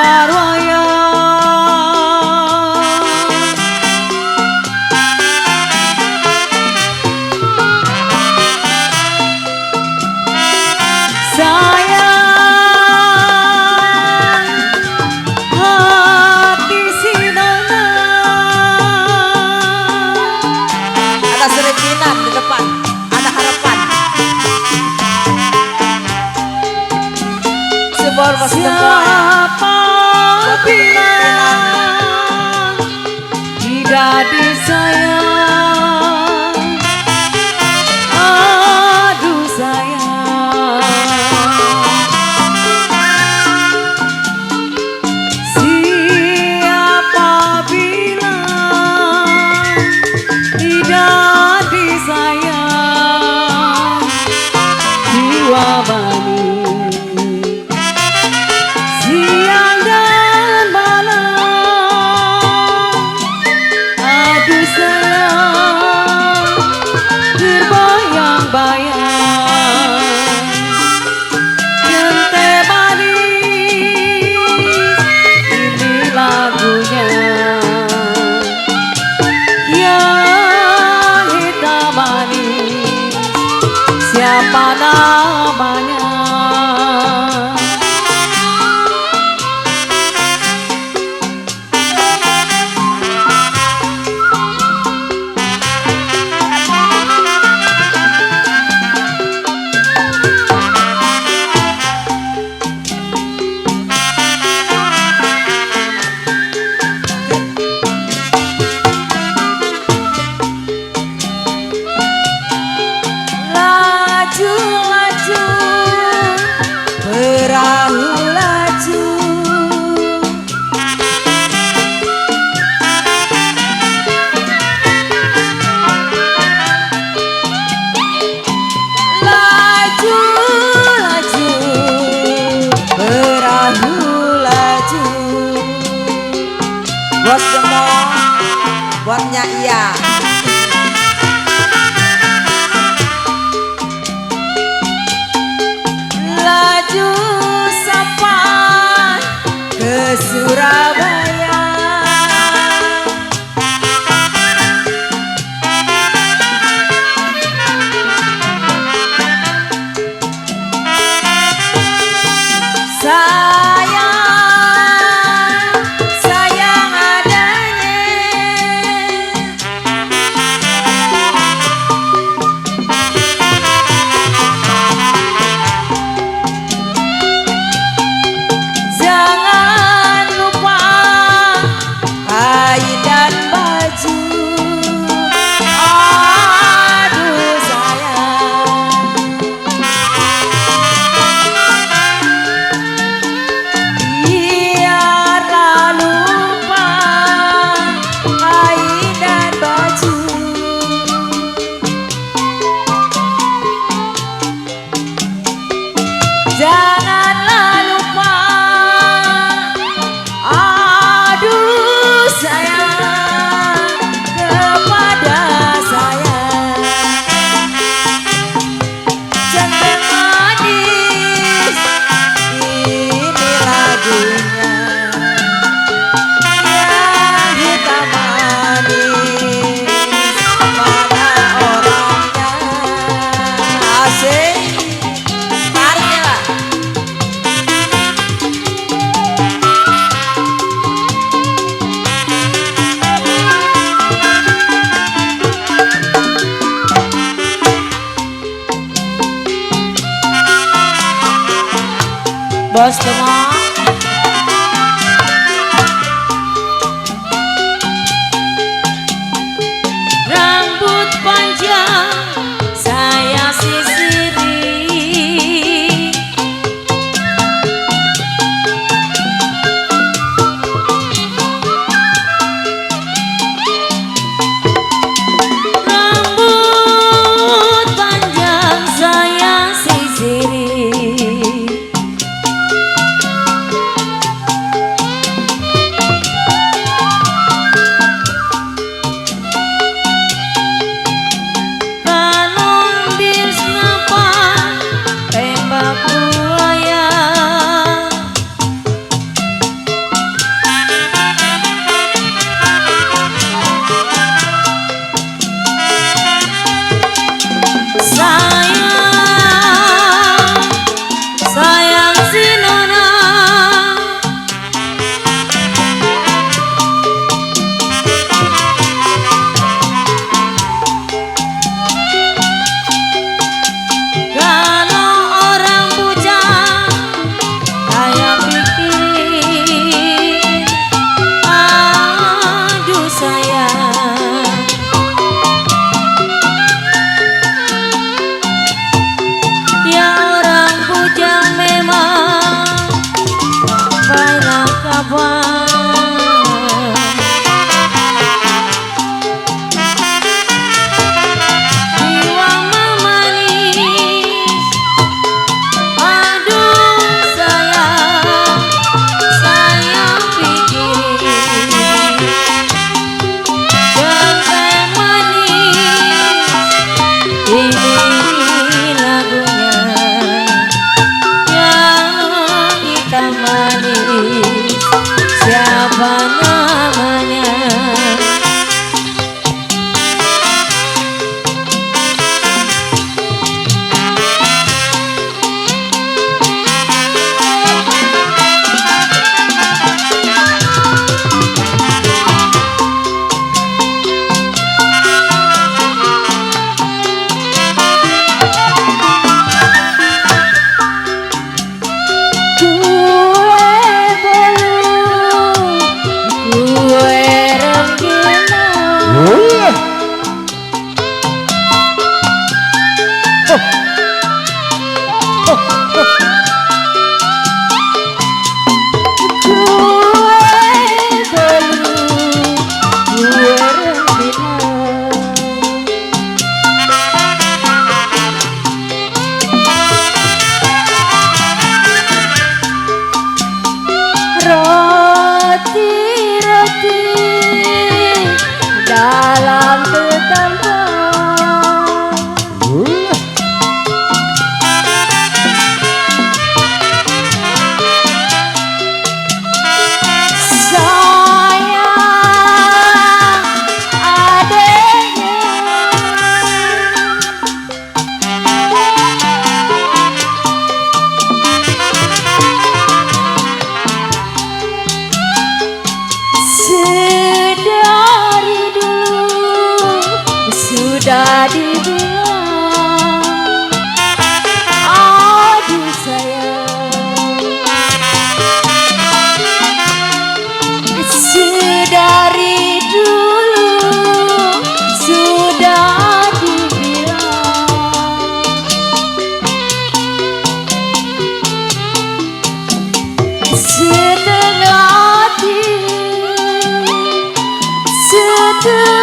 Parwaya di depan ada harapan. Sebor siapa bilang tidak disayang, aduh sayang. Siapa bilang tidak disayang, jiwa bani siang dan malam, aduh sayang terbayang-bayang. Gente manis ini lagunya, yang hitam manis siapa namanya? Laju-laju perahu laju, laju-laju perahu laju. Buat semua, buatnya iya. Laju sampai ke Surabaya, sayang, sayang adanya. Jangan lupa kain dan baju, aduh sayang. Biarlah lupa kain dan baju, janganlah lupa, aduh sayang kepada saya. Jangan manis ini lagunya, yang hitam manis mana orangnya. Asik, tarik ya Pak. Bos semua, rambut panjang saya sisiri, rambut panjang saya sisiri. dalam tetangga. Sedari dulu sudah dibilang aduh sayang, sedari dulu sudah dibilang setengah hati setengah